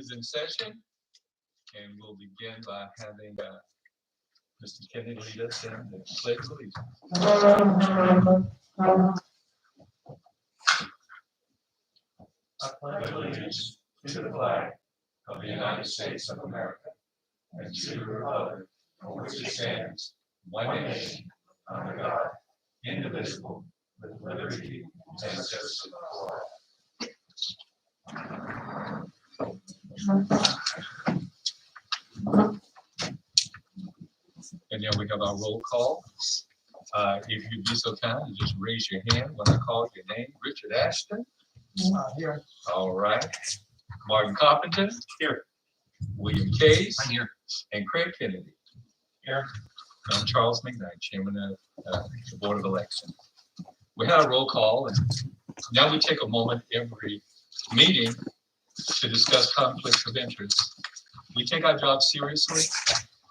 is in session, and we'll begin by having Mr. Kennedy lead us in the pledge of allegiance. I pledge allegiance to the flag of the United States of America and to the republic for which it stands, one nation, under God, indivisible, with liberty and justice for all. And then we have our roll call. If you'd be so kind, just raise your hand when I call your name. Richard Ashton. Here. All right. Martin Carpenter. Here. William Case. I'm here. And Craig Kennedy. Here. I'm Charles McKnight, Chairman of the Board of Election. We had a roll call, and now we take a moment every meeting to discuss conflicts of interest. We take our job seriously,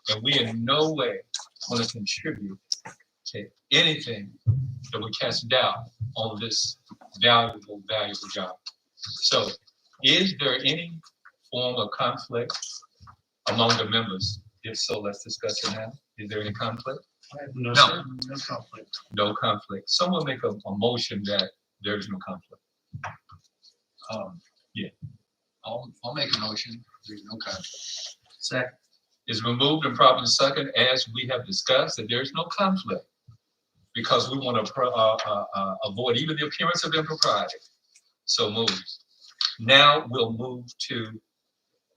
and we in no way want to contribute to anything that would cast doubt on this valuable job. So, is there any form of conflict among the members? If so, let's discuss it now. Is there any conflict? No conflict. No conflict. Someone make a motion that there's no conflict. Yeah. I'll make a motion. There's no conflict. Second. It's been moved and properly second, as we have discussed, that there's no conflict because we want to avoid even the appearance of impropriety. So moved. Now we'll move to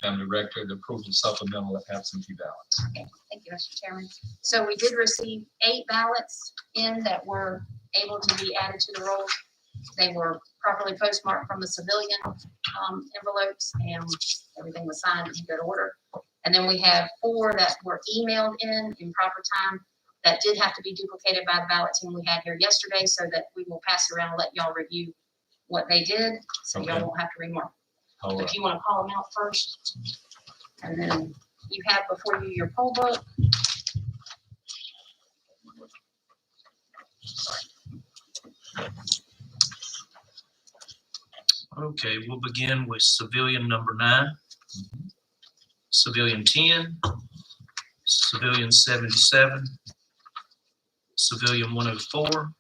Madam Director, the approval of supplemental absentee ballots. Okay, thank you, Mr. Chairman. So we did receive 8 ballots in that were able to be added to the rolls. They were properly postmarked from the civilian envelopes, and everything was signed in good order. And then we have 4 that were emailed in proper time that did have to be duplicated by the ballot team we had here yesterday, so that we will pass it around and let y'all review what they did, so y'all won't have to remark. All right. If you want to call them out first, and then you have before you your poll book. Okay, we'll begin with civilian number 9, civilian 10, civilian 77, civilian 104,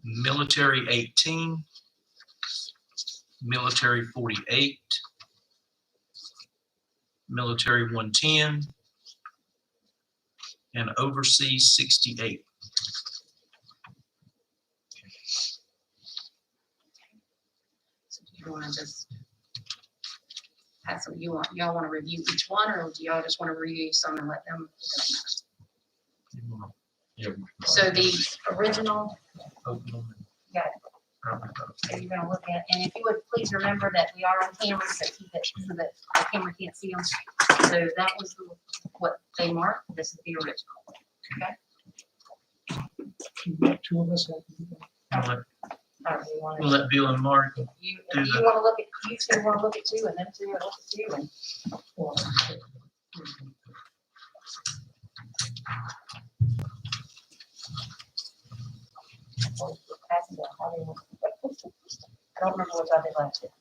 military 18, military 48, military 110, and overseas 68. So do you want to just pass them? Y'all want to review each one, or do y'all just want to review some and let them? It doesn't matter. Yeah. So the original, Open them got it. So you're gonna look at, and if you would please remember that we are on camera, so keep it so that the camera can't see them. So that was what they marked. This is the original. Okay. 2 of us have to do that. We'll let Bill and Mark. If you want to look at, you two want to look at 2, and then 2 and look at 2, and passing down. I don't remember what I did last year.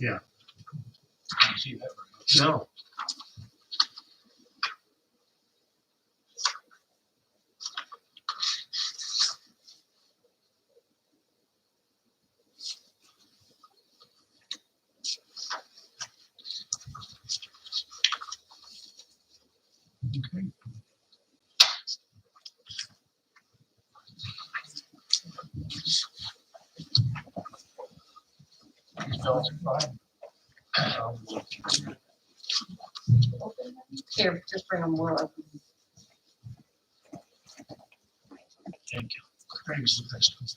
Yeah. No. Okay. Here, just bring them more open. Thank you. Craig's the best one.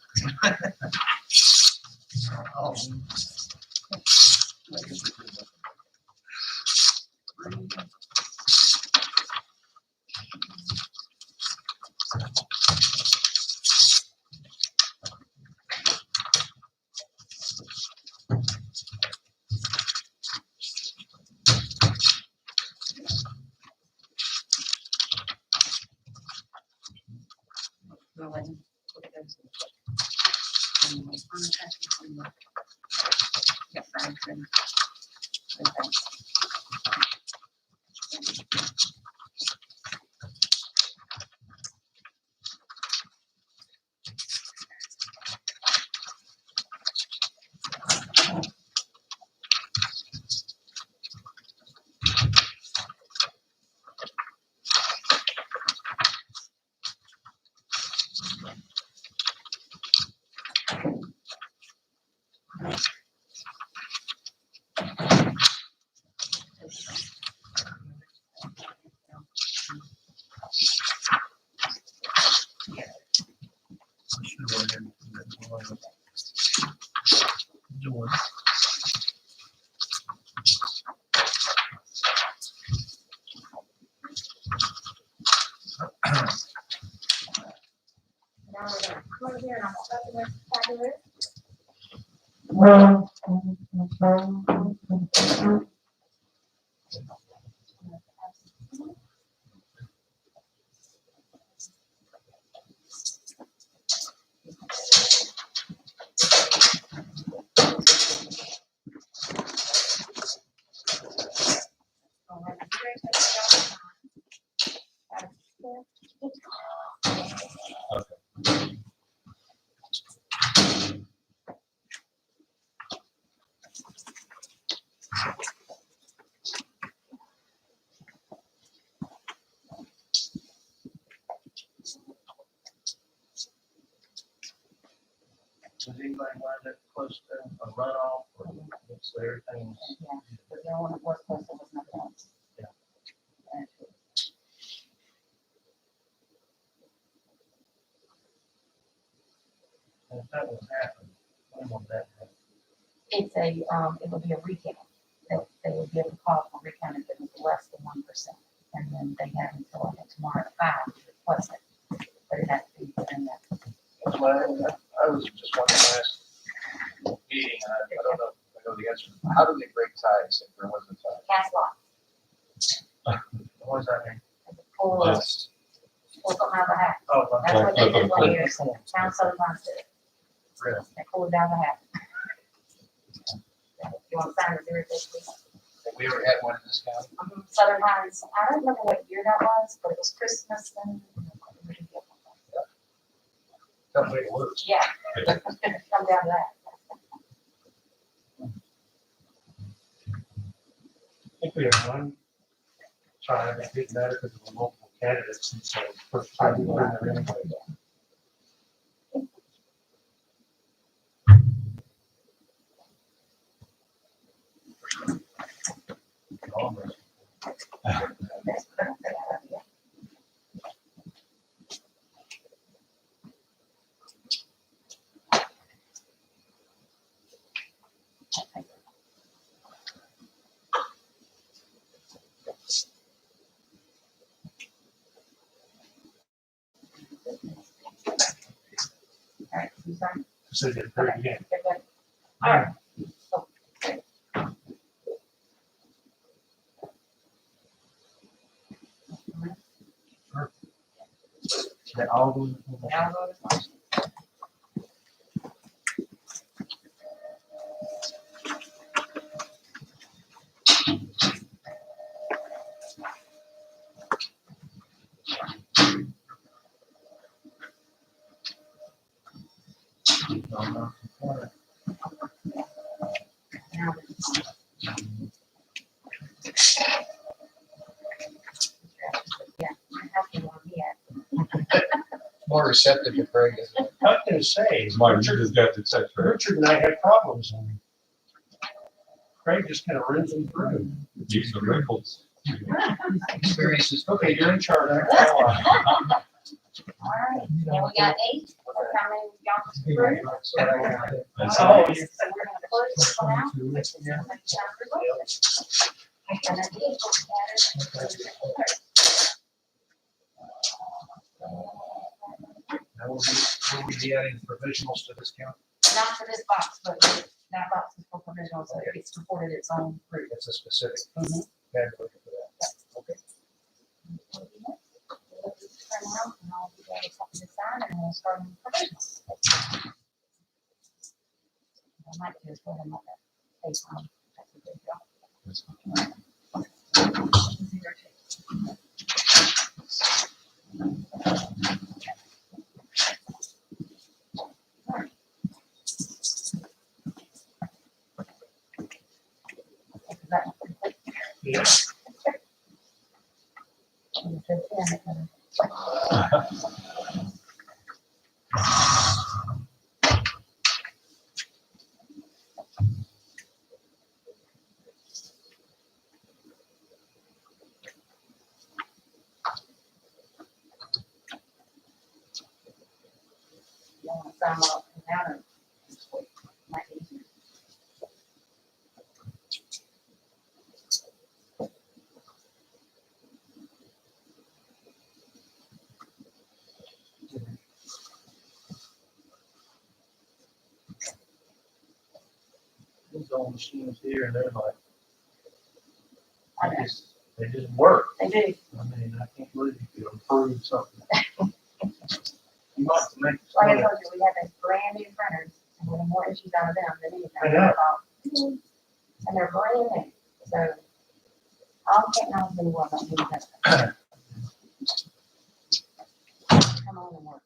go ahead and look at those. Unattached from the- Yep, right, and- okay. Now we're gonna come here and I'm starting with fabulous. Does anybody want that close to a runoff or what's everything? Yeah, but the only one that was close to was nothing else. Yeah. And if that was happening, when will that happen? It's a, it would be a recount. They would be able to call for recount if it was less than 1%. And then they have until I think tomorrow at 5 to request it. But it has to be within that. I was just wondering last meeting, and I don't know if I know the answer. How do they break ties if there wasn't a tie? Cast lot. What does that mean? Pull something out of the hat. Oh, That's okay. what they did 1 year. Town Southern did it. Really? They pulled it down the hat. You want to sign the 050? Have we ever had one in this county? Southern Hines, I don't remember what year that was, but it was Christmas and. That way it works. Yeah. Come down to that. I think we have one time that didn't matter because of the multiple candidates, and so first time we were in there anyway. Almost. That's a good idea. All right, you sign? So they did it again. Good, good. All right. They all go. Now go to function. Now yeah, I have to one yet. More receptive to Craig, isn't it? I was gonna say, Martin, you just got to check for it. Richard and I had problems, and Craig just kind of runs them through. Use the wrinkles. Experiences. Okay, you're in charge. All right, now we got 8. How many y'all approved? That's Oh, all. you- So we're gonna close this one out. And then these will scatter. Now will we be adding provisionals to this count? Not for this box, but that box is for provisional, so it's supported its own group. It's a specific. Mhm. Bad looking for that. Okay. Turn around, and I'll be ready to sign, and we'll starting provisionals. I might just go ahead and let that take on. That's a good job. Yes. You want to sign off and out of this week. Might be easier. These old machines here, and they're like, I know. they just work. They do. I mean, I can't believe you could improve something. You might have to make. Like I told you, we have these brand new printers, and we're more issues out of them than anything. I know. And they're brand new, so all technology in the world don't need that. Come on and work.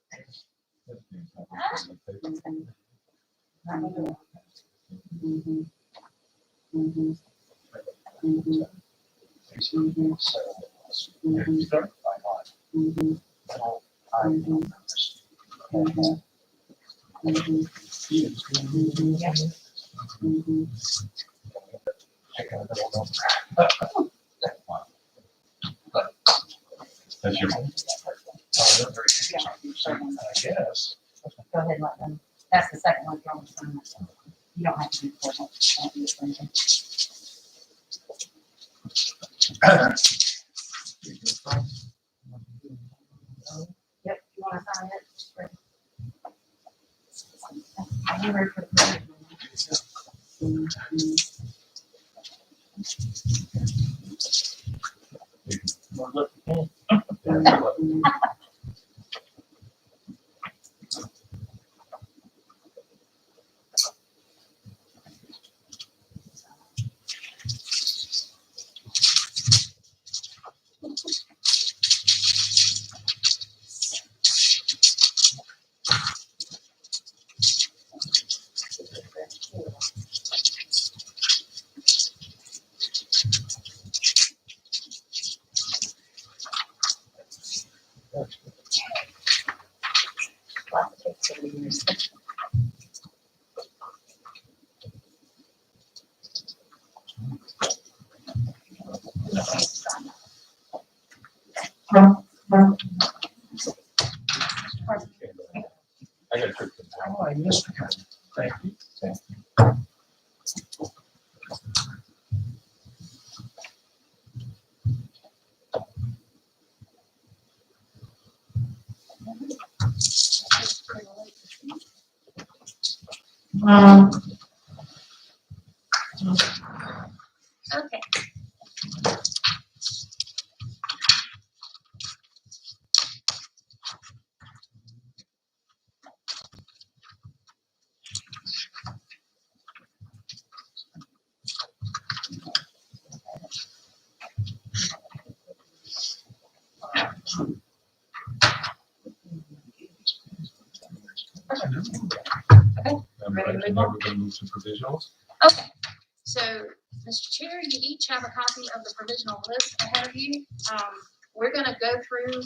That's your. I guess. Go ahead and let them, that's the second one, if you want to sign that. You don't have to do the first one. You don't do it for anything. Yep, you want to sign it? Great. I'm ready for the provisional. Lots of takes over the years. I got a trick. Oh, I missed it. Thank you. Okay. Ready to move Now on? we're gonna move to provisionals. Okay, so, Mr. Chair, you each have a copy of the provisional list ahead of you. We're gonna go through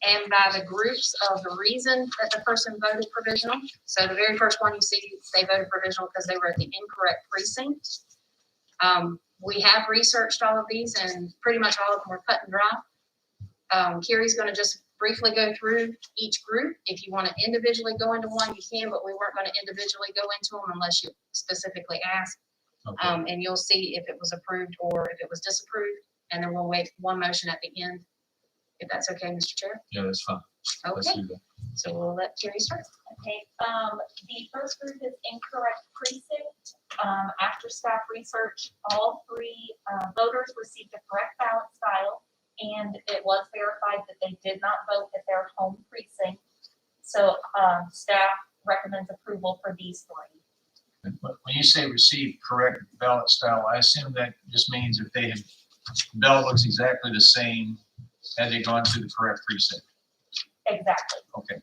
and by the groups of the reason that the person voted provisional. So the very first one you see, they voted provisional because they were at the incorrect precinct. We have researched all of these and pretty much all of them were cut and dry. Carrie's gonna just briefly go through each group. If you want to individually go into one, you can, but we weren't going to individually go into them unless you specifically ask. Okay. And you'll see if it was approved or if it was disapproved, and then we'll wait one motion at the end, if that's okay, Mr. Chair. Yeah, that's fine. Let's Okay, do that. so we'll let Carrie start. Okay, the first group is incorrect precinct. After staff research, all three voters received a correct ballot style, and it was verified that they did not vote at their home precinct. So, staff recommends approval for these three. But when you say receive correct ballot style, I assume that just means if they had, ballot looks exactly the same, had they gone to the correct precinct. Exactly. Okay.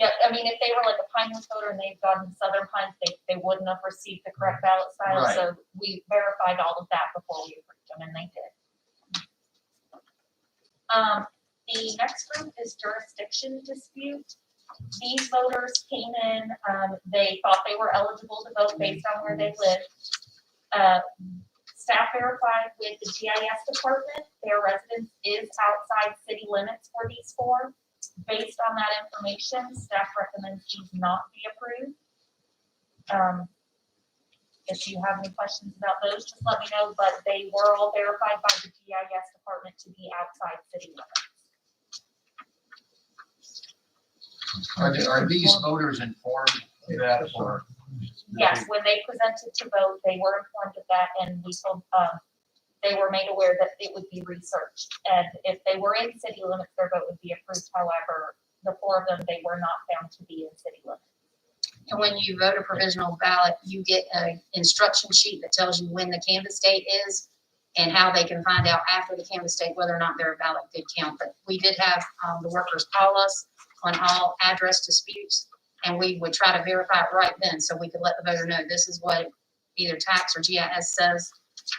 Yeah, I mean, if they were like a Pinewood voter and they've gone to Southern Pines, they wouldn't have received the correct ballot style. Right. So we verified all of that before we approved them, and they did. The next group is jurisdiction dispute. These voters came in, they thought they were eligible to vote based on where they lived. Staff verified with the GIS department, their residence is outside city limits for these four. Based on that information, staff recommends these not be approved. If you have any questions about those, just let me know, but they were all verified by the GIS department to be outside city limits. Are these voters informed of that or? Yes, when they presented to vote, they were informed of that, and we told, they were made aware that it would be researched. And if they were in city limits, their vote would be approved. However, the four of them, they were not found to be in city limits. And when you vote a provisional ballot, you get an instruction sheet that tells you when the canvas date is and how they can find out after the canvas date whether or not their ballot did count. But we did have the workers call us on all address disputes, and we would try to verify it right then so we could let the voter know this is what either tax or GIS says.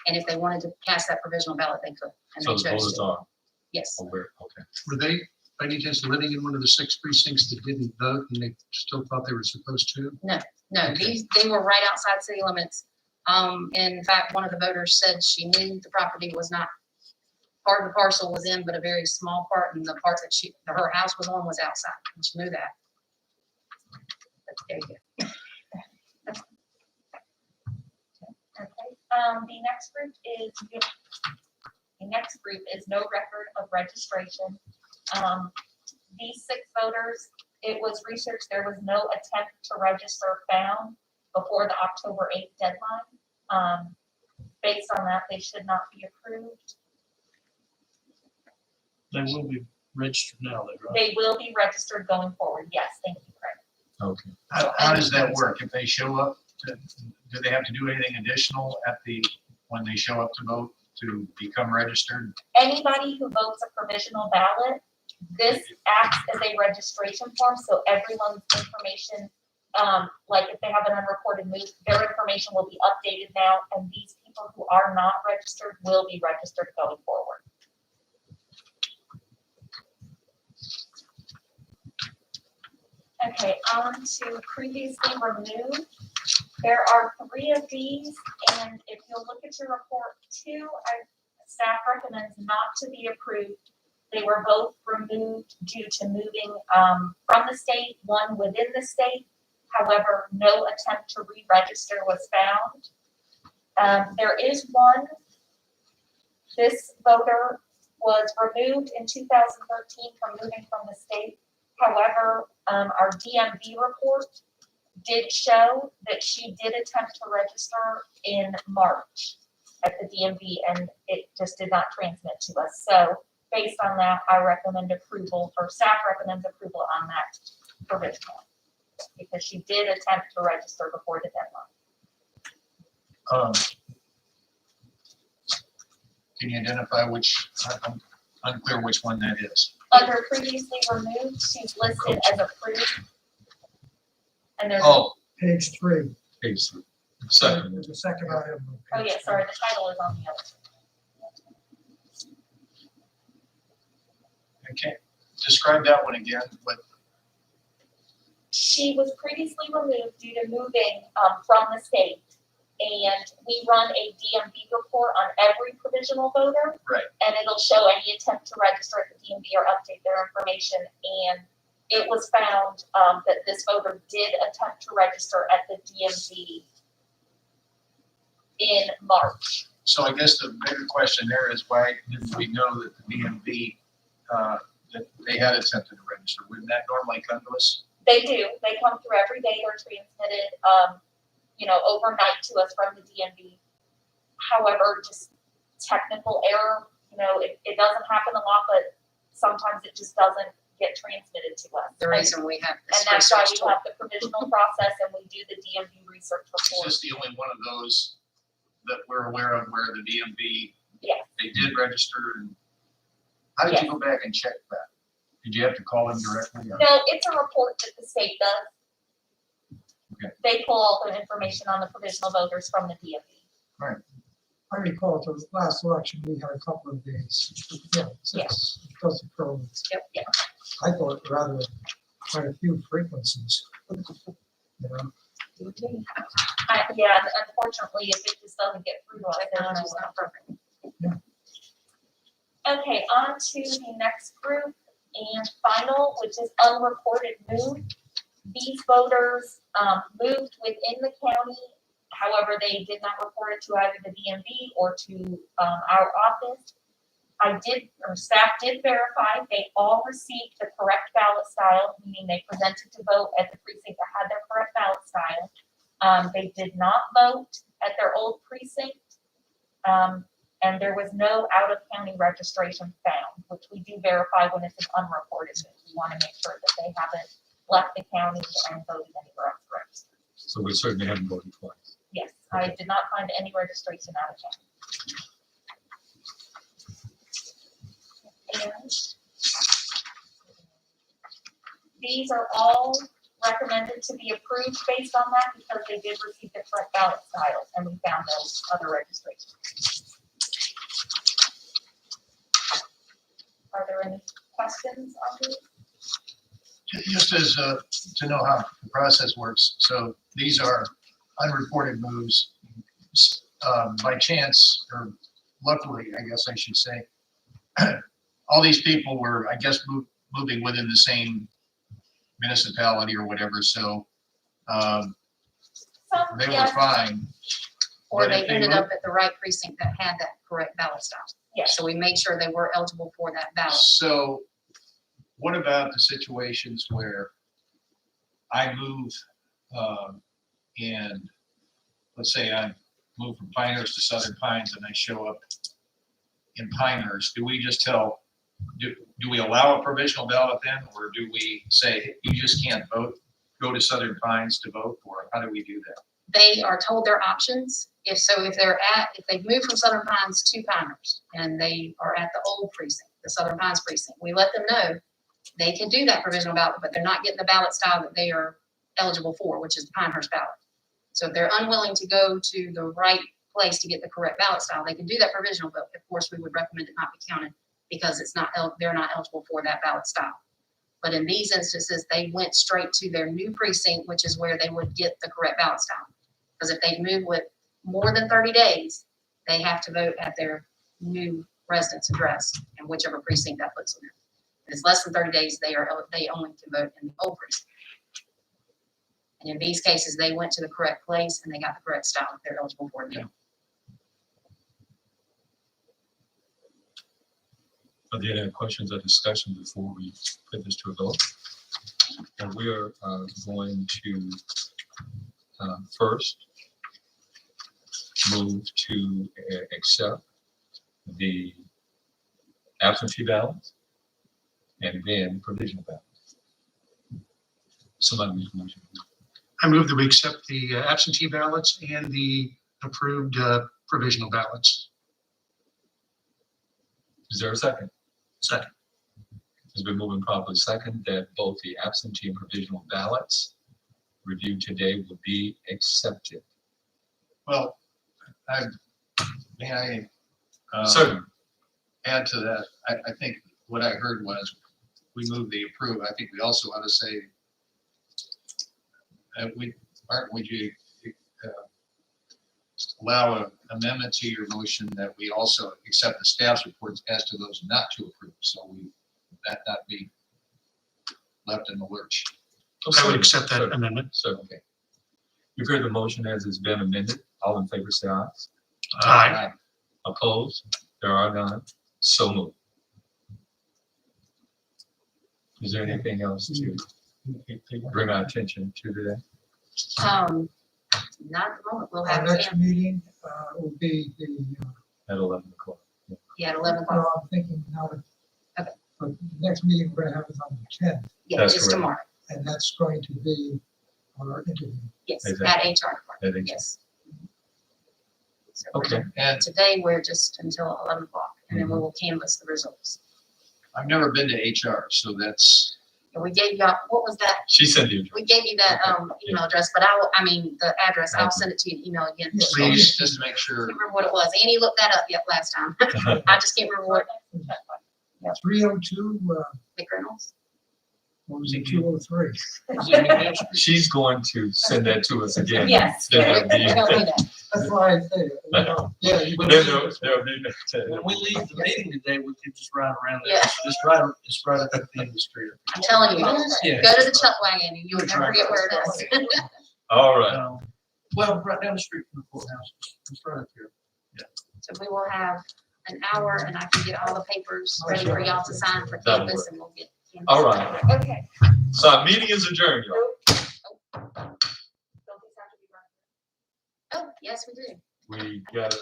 And if they wanted to cast that provisional ballot, they could. And So they the chose voters to. are Yes. aware, okay. Were they, by any chance, living in one of the 6 precincts that didn't vote and they still thought they were supposed to? No, Okay. they were right outside city limits. In fact, one of the voters said she knew the property was not, part of the parcel was in, but a very small part, and the part that her house was on was outside, and she knew that. But there you go. Okay, the next group is no record of registration. These 6 voters, it was researched, there was no attempt to register found before the October 8th deadline. Based on that, they should not be approved. They will be registered now, right? They will be registered going forward. Yes, thank you, Craig. Okay. How does that work? If they show up, do they have to do anything additional when they show up to vote to become registered? Anybody who votes a provisional ballot, this acts as a registration form, so everyone's information, like if they have an unrecorded move, their information will be updated now, and these people who are not registered will be registered going forward. Okay, on to previously removed. There are 3 of these, and if you'll look at your report, 2, staff recommends not to be approved. They were both removed due to moving from the state, one within the state. However, no attempt to re-register was found. There is one. This voter was removed in 2013 from moving from the state. However, our DMV report did show that she did attempt to register in March at the DMV, and it just did not transmit to us. So based on that, I recommend approval, or staff recommends approval on that provisional, because she did attempt to register before the deadline. Can you identify which, I'm unclear which one that is. Under previously removed, she's listed as approved. And there's, Oh, Page 3, Page 3. Second. there's a second item. on oh page yeah, sorry, the title is on the other. okay. Describe that one again, but She was previously removed due to moving from the state. And we run a DMV report on every provisional voter. Right. And it'll show any attempt to register at the DMV or update their information. And it was found that this voter did attempt to register at the DMV in March. so I guess the bigger question there is why didn't we know that the DMV, that they had attempted to register? Wouldn't that normally come to us? They do. They come through every day. They're transmitted, overnight to us from the DMV. However, just technical error, it doesn't happen a lot, but sometimes it just doesn't get transmitted to us. The reason we have this And that's why research we tool. have the provisional process and we do the DMV research Is report. this the only one of those that we're aware of where the DMV, Yes. they did register? And how did you go back and check that? Did you have to call them directly? or- No, it's a report that the state does. Okay. They pull all the information on the provisional voters from the DMV. I recall the last election, we had a couple of days. Yeah, Yes. it doesn't go. Yeah. I thought rather quite a few frequencies. You know, Yeah, unfortunately, if it just doesn't get through to us, then I don't know Technology's what. not perfect. Okay, on to the next group and final, which is unreported move. These voters moved within the county. However, they did not report it to either the DMV or to our office. Staff did verify they all received the correct ballot style, meaning they presented to vote at the precinct that had their correct ballot style. They did not vote at their old precinct. And there was no out-of-county registration found, which we do verify when it's an unreported move. We want to make sure that they haven't left the county and voted anywhere else registered. So we certainly haven't voted twice. Yes, I did not find any registration out of county. And these are all recommended to be approved based on that because they did receive the correct ballot styles and we found those other registrations. Are there any questions on these? Just as, to know how the process works, so these are unreported moves. By chance, or luckily, I guess I should say, all these people were, I guess, moving within the same municipality or whatever, so Some, they were yes, fine. Or But they if they ended move- up at the right precinct that had that correct ballot style. yes. So we made sure they were eligible for that ballot. So what about the situations where I move, and let's say I move from Pinehurst to Southern Pines and I show up in Pinehurst, do we just do we allow a provisional ballot then? Or do we say, you just can't vote, go to Southern Pines to vote, or how do we do that? They are told their options. If they've moved from Southern Pines to Pinehurst and they are at the old precinct, the Southern Pines precinct, we let them know they can do that provisional ballot, but they're not getting the ballot style that they are eligible for, which is the Pinehurst ballot. So if they're unwilling to go to the right place to get the correct ballot style, they can do that provisional, but of course we would recommend it not be counted because they're not eligible for that ballot style. But in these instances, they went straight to their new precinct, which is where they would get the correct ballot style. Because if they move with more than 30 days, they have to vote at their new residence address and whichever precinct that puts them in. If it's less than 30 days, they only can vote in the old precinct. And in these cases, they went to the correct place and they got the correct style that they're eligible for now. Are there any questions or discussion before we put this to a vote? And we are going to first move to accept the absentee ballots and then provisional ballots. Somebody make a motion. I move that we accept the absentee ballots and the approved provisional ballots. Is there a second? Second. It's been moving properly second that both the absentee and provisional ballots reviewed today will be accepted. Well, may I Certainly. add to that? I think what I heard was we move the approve. I think we also ought to say would you allow an amendment to your motion that we also accept the staff's reports as to those not to approve, so that not be left in the lurch. I would accept that amendment. So, okay. You've heard the motion as it's been amended. All in favor, say aye. Aye. Opposed? There are none. So moved. Is there anything else to bring our attention to today? Not at the moment. We'll our have next it meeting will be the, At 11 o'clock. at 11 o'clock. well, I'm thinking now that But the next meeting we're gonna have is on the 10th, Yeah, That's it's correct. tomorrow. and that's going to be our interview. Yes, Exactly. at HR I department, think- yes. So we're Okay, done. And Today, we're just until 11 o'clock, and then we will canvass the results. I've never been to HR, so that's, And we gave y'all, what was that? she sent you. We gave you that, email address, but the address, I'll send it to you, email again. Yes. please, just to make I sure. can't remember what it was. Annie looked that up yet last time. I just can't remember what, 302, McReynolds. what was it, 203? She's going to send that to us again. Yes. Then We're there'll gonna be- do that. That's why I say, yeah, you then would. there'll be. When we leave the meeting today, we could just ride around there. Yeah. Just right up at the end of the street. I'm telling you, Yeah. go to the chuck wagon and you'll never forget where it is. All right, Well, right down the street from the courthouse, just right up here. So we will have an hour and I can get all the papers ready for y'all to sign for That'll campus work. and we'll get. all right. Okay. So our meeting is adjourned, y'all. Don't these have to be run? Oh, yes, we do. We got it.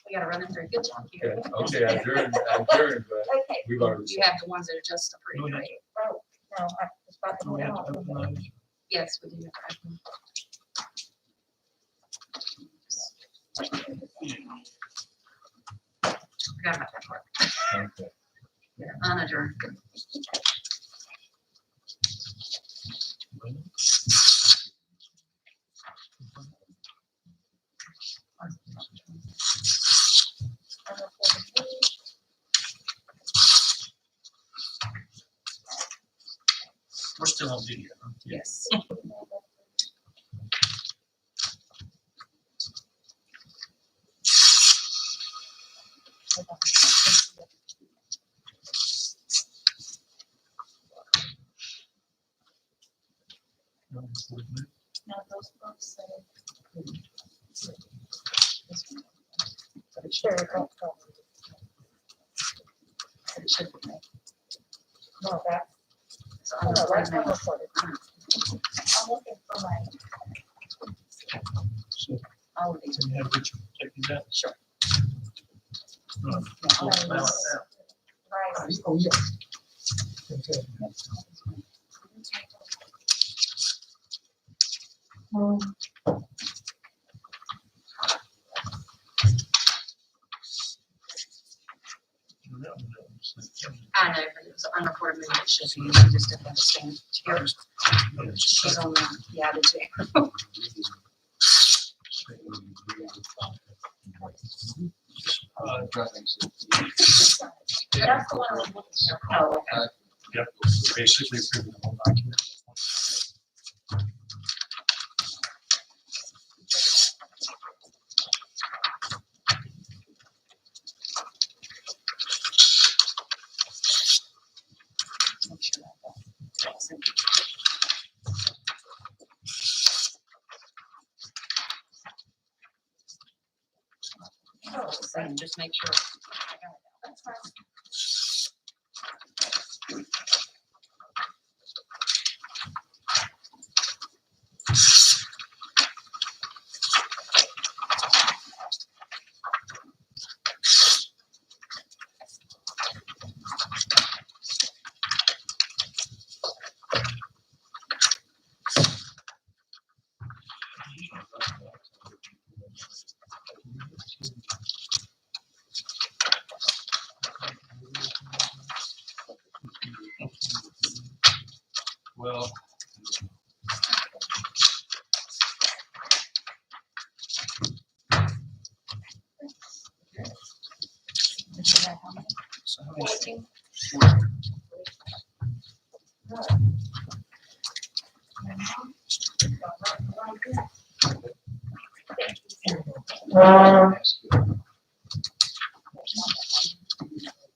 We gotta run them through. Good job, Okay, Gary. okay, adjourned, but Okay. we've already. You have the ones that are just approved, right? Oh, no, I was about to Do we have to go open out. those? Yes, we do. Forgot about that part. Okay. They're unadjourned. We're still on video. huh? Yes. No, those books say. Sure, don't tell me. It should be. No, that's, So oh, I'm no, gonna that's put it unrecorded. I'm looking for my, So all of these. can you have Richard take these out? Sure. No, Oh, now yes. it's out. right. Oh, yes. Okay. No, it's like- I know, but it was an unrecorded meeting. It should be, you just didn't understand. Here, she's on the, yeah, I did too. That's the one I was looking for. Oh, okay. Yep, basically approving the whole document. Make sure that that's it. Oh, same, just make sure. That's fine. Well. So how many- 14.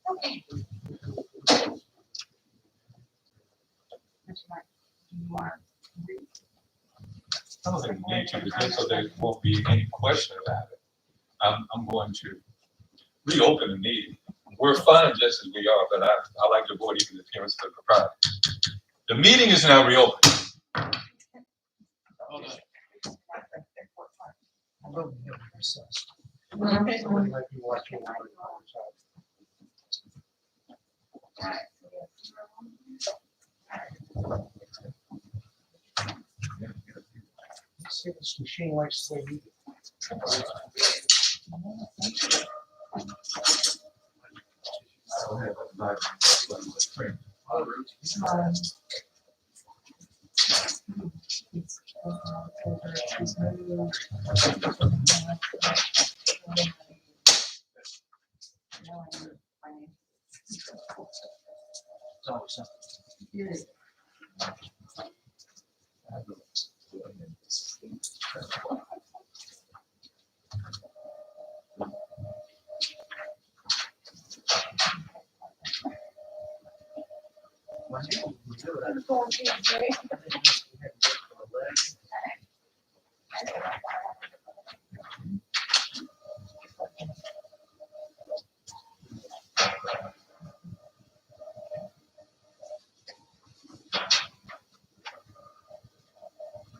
Okay. That's right. You are. I don't think we need to, because so there won't be any question about it. I'm going to reopen the meeting. We're fine just as we are, but I like to avoid even the appearance of the propriety. The meeting is now reopened. Although we have recess. Somebody might be watching. Alright, so we see if this machine likes the way you do.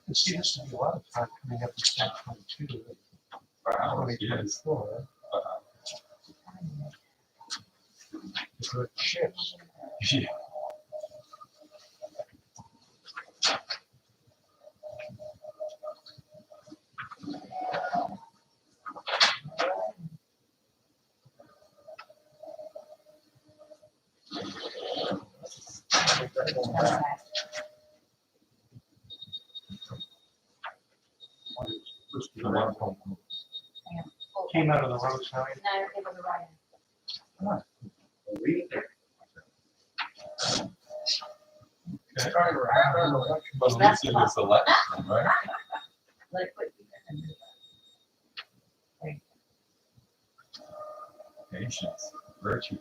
You see, this would be a lot of time coming up in San 22. Wow, yes. 2024. Good shifts. Yeah. Came out of the road sign. No, it was right. But at least it was election, right? Patience, virtue.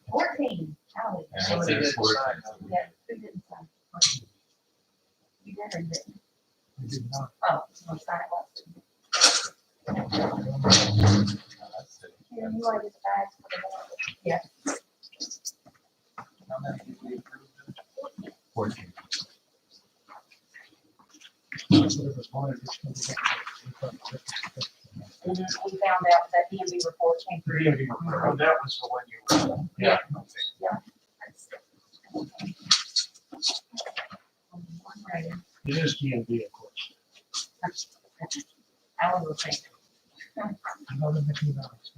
14. Ally. And Somebody it says didn't 14. sign. Yeah, who didn't sign? You did or didn't? We did not. Oh, we'll sign it once. That's it. Here, you want to get the bags for the board? Yeah. How many did we approve? 14. That's what it was wanted, it's gonna be- And then we found out that DMV report came through. Oh, that was the one you were. Yeah. It is DMV, of course. Alan will say. Another Mickey Mouse.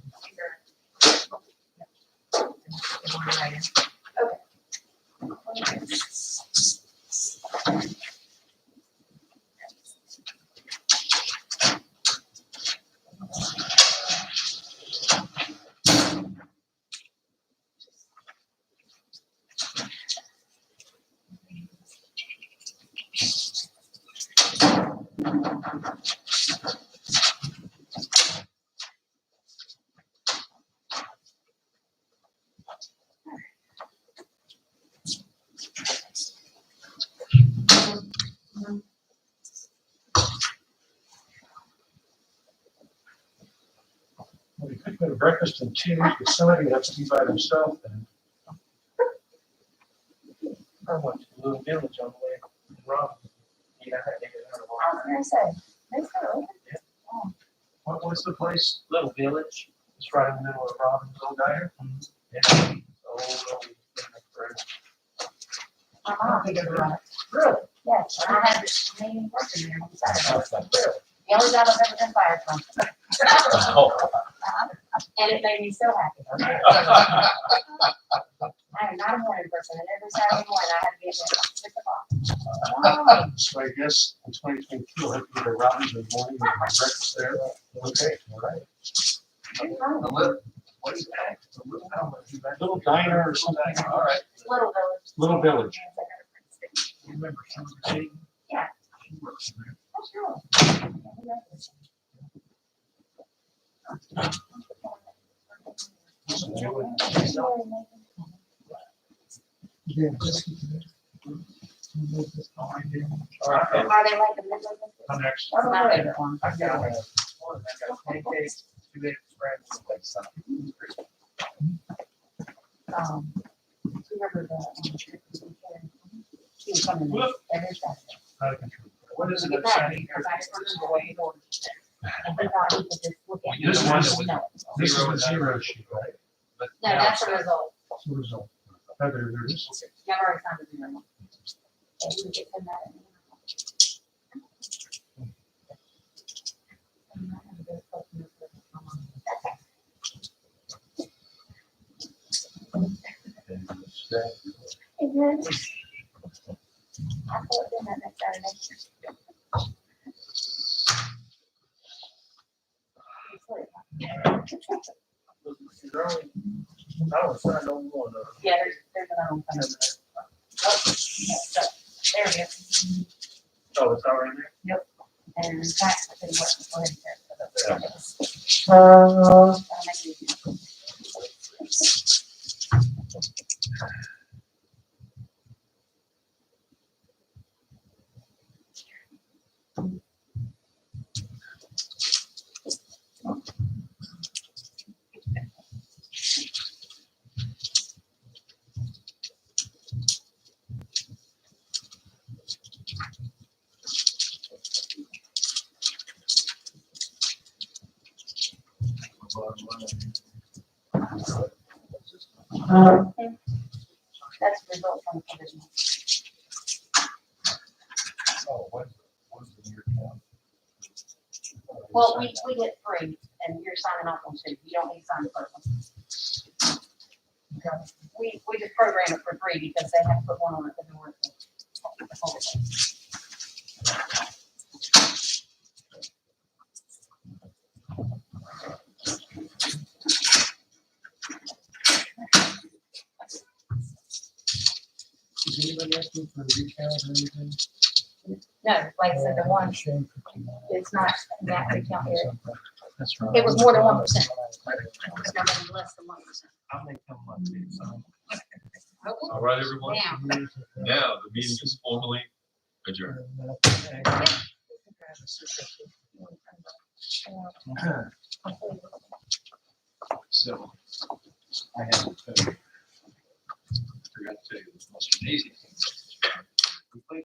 We could go to breakfast in two, but somebody would have to be by themselves then. I went to Little Village on the way to Rob. Yeah, I had to get out of I was gonna say, they still open? Oh, What was the place? Little Village, it's right in the middle of Robbinsville Diner. Yeah. Oh, my mom did it right. Really? Yes, and I had this meeting working there on Saturday. That's not fair. The only job I've ever been fired from. Oh. And it made me so happy. I am not a morning person, and every Saturday morning I had to be at there at 6 o'clock. So I guess in 2022, we'll have to get a Robbins in the morning and have breakfast there. Okay, all right. The lit- What is that? The little house. Little diner or something. All right. Little village. Little Village. You remember Summer City? Yeah. She works there. Oh, sure. All right, Are they like the middle of the? come next. That's my favorite one. I've got one. I've got pancakes, 2 eggs, friends, like something. Whoever she was coming in every Saturday. Out of control. What is it? Look I'm at that, signing here? because I remember the way he ordered it. And he thought he could just look at. This it. one that was- No, This is the zero sheet, right? But no, that's the result. That's the result. Oh, there it is. You have already signed the zero one. And you get them that. Amen. I thought it did that next Saturday. I was trying to know more though. Yeah, there's another one. Oh, so, there it is. Oh, it's already there? And that's what they work for him there. That's the result from the provisional. Well, we get three, and you're signing off on two. You don't need to sign the first one. We just program it for three because they have to put one on at the door. Is anybody asking for a recount or anything? No, like I said, the one, Shame. it's not that recount area. That's right. It was more than 1%. It's never been less than 1%. I'll make them up too, so. All right, everyone. Now, Now, the meeting is formally adjourned. So I have, forgot to tell you, this must be easy.